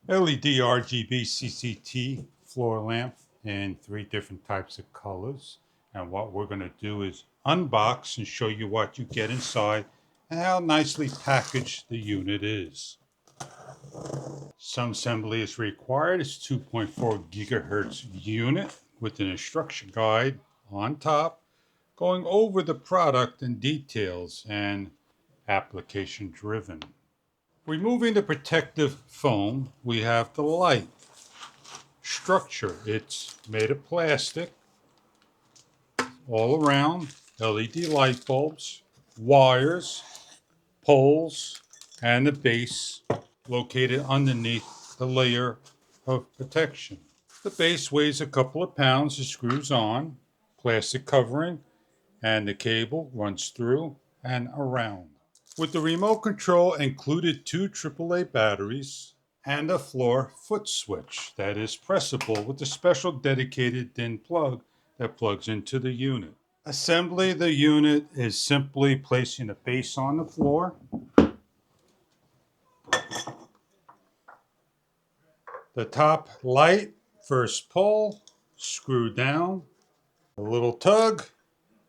LED RGB CCT floor lamp in 3 different types of colors. And what we're going to do is unbox and show you what you get inside and how nicely packaged the unit is. Some assembly is required. It's 2.4 gigahertz unit with an instruction guide on top going over the product and details and application driven. Removing the protective foam, we have the light structure. It's made of plastic all around, LED light bulbs, wires, poles, and the base located underneath the layer of protection. The base weighs a couple of pounds. It screws on, plastic covering, and the cable runs through and around. With the remote control included 2 AAA batteries and a floor foot switch that is pressable with a special dedicated DIN plug that plugs into the unit. Assembly the unit is simply placing the base on the floor, the top light, first pole, screw down, a little tug,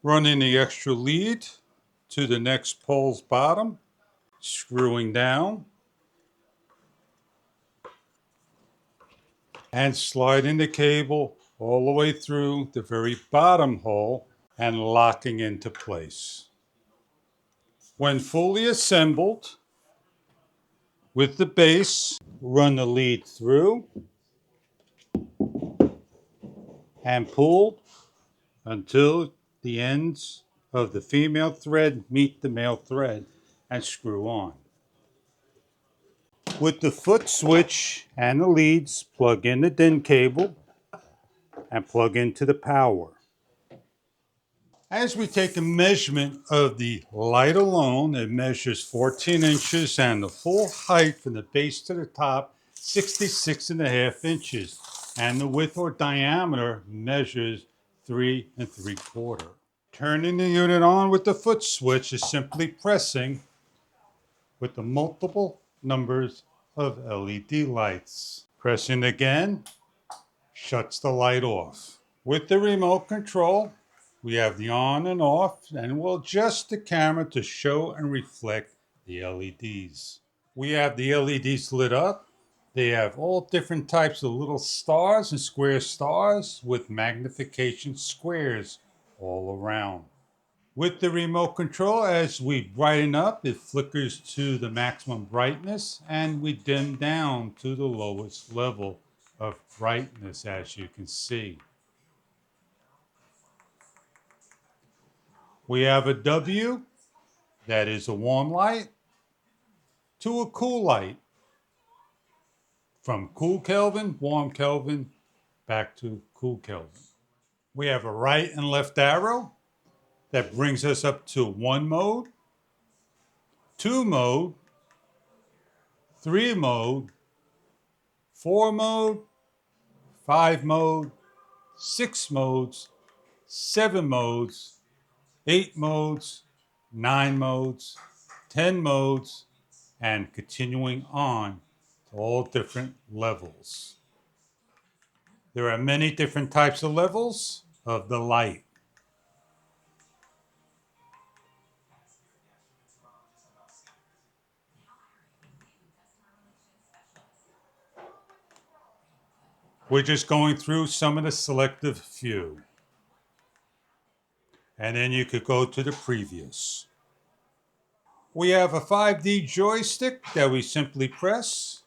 running the extra lead to the next pole's bottom, screwing down, and sliding the cable all the way through the very bottom hole and locking into place. When fully assembled, with the base, run the lead through and pulled until the ends of the female thread meet the male thread and screw on. With the foot switch and the leads, plug in the DIN cable and plug into the power. As we take a measurement of the light alone, it measures 14 inches and the full height from the base to the top, 66.5 inches. And the width or diameter measures 3 3/4. Turning the unit on with the foot switch is simply pressing with the multiple numbers of LED lights. Pressing again shuts the light off. With the remote control, we have the on and off, and we'll adjust the camera to show and reflect the LEDs. We have the LEDs lit up. They have all different types of little stars and square stars with magnification squares all around. With the remote control, as we brighten up, it flickers to the maximum brightness, and we dim down to the lowest level of brightness, as you can see. We have a W, that is a warm light, to a cool light. From cool Kelvin, warm Kelvin, back to cool Kelvin. We have a right and left arrow that brings us up to 1 mode, 2 mode, 3 mode, 4 mode, 5 mode, 6 modes, 7 modes, 8 modes, 9 modes, 10 modes, and continuing on to all different levels. There are many different types of levels of the light. We're just going through some of the selective few. And then you could go to the previous. We have a 5D joystick that we simply press,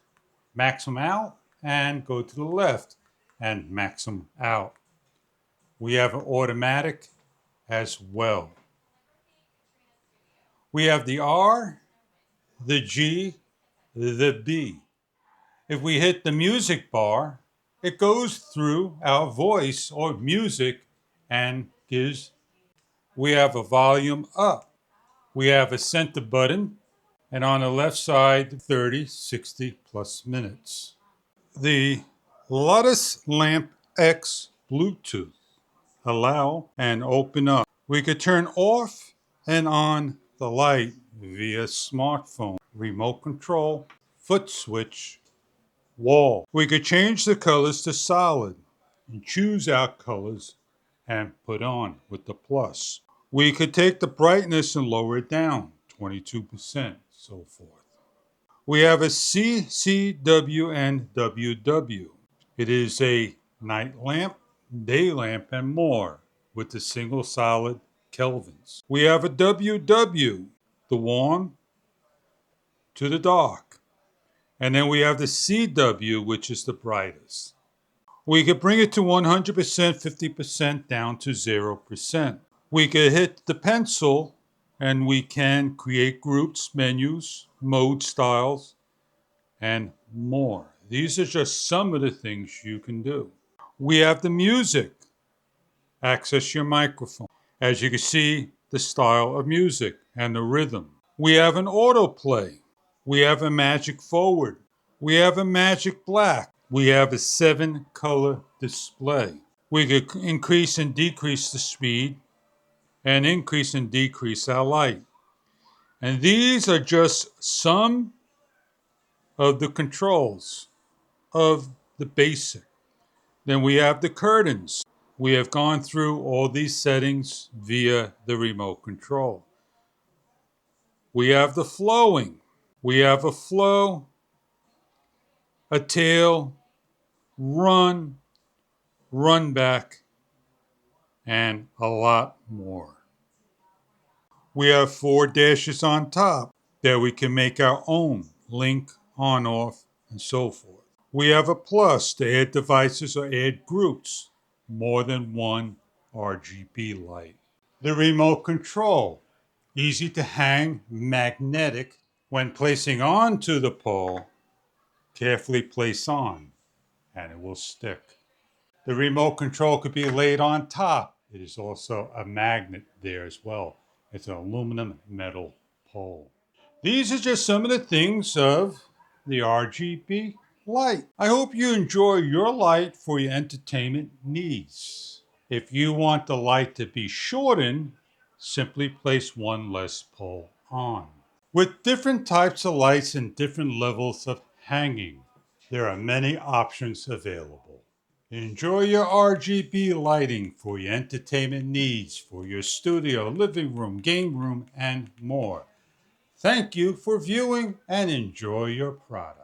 maximum out, and go to the left and maximum out. We have an automatic as well. We have the R, the G, the B. If we hit the music bar, it goes through our voice or music and gives. We have a volume up. We have a center button, and on the left side, 30, 60 plus minutes. The Lotus Lamp X Bluetooth allow and open up. We could turn off and on the light via smartphone, remote control, foot switch, wall. We could change the colors to solid and choose our colors and put on with the plus. We could take the brightness and lower it down, 22%, so forth. We have a CCW and WW. It is a night lamp, day lamp, and more with the single solid kelvins. We have a WW, the warm to the dark. And then we have the CW, which is the brightest. We could bring it to 100%, 50%, down to 0%. We could hit the pencil and we can create groups, menus, mode styles, and more. These are just some of the things you can do. We have the music. Access your microphone. As you can see, the style of music and the rhythm. We have an autoplay. We have a magic forward. We have a magic black. We have a 7-color display. We could increase and decrease the speed and increase and decrease our light. And these are just some of the controls of the basic. Then we have the curtains. We have gone through all these settings via the remote control. We have the flowing. We have a flow, a tail, run, run back, and a lot more. We have 4 dashes on top that we can make our own link, on, off, and so forth. We have a plus to add devices or add groups, more than one RGB light. The remote control, easy to hang, magnetic. When placing onto the pole, carefully place on, and it will stick. The remote control could be laid on top. It is also a magnet there as well. It's an aluminum metal pole. These are just some of the things of the RGB light. I hope you enjoy your light for your entertainment needs. If you want the light to be shortened, simply place one less pole on. With different types of lights and different levels of hanging, there are many options available. Enjoy your RGB lighting for your entertainment needs, for your studio, living room, game room, and more. Thank you for viewing and enjoy your product.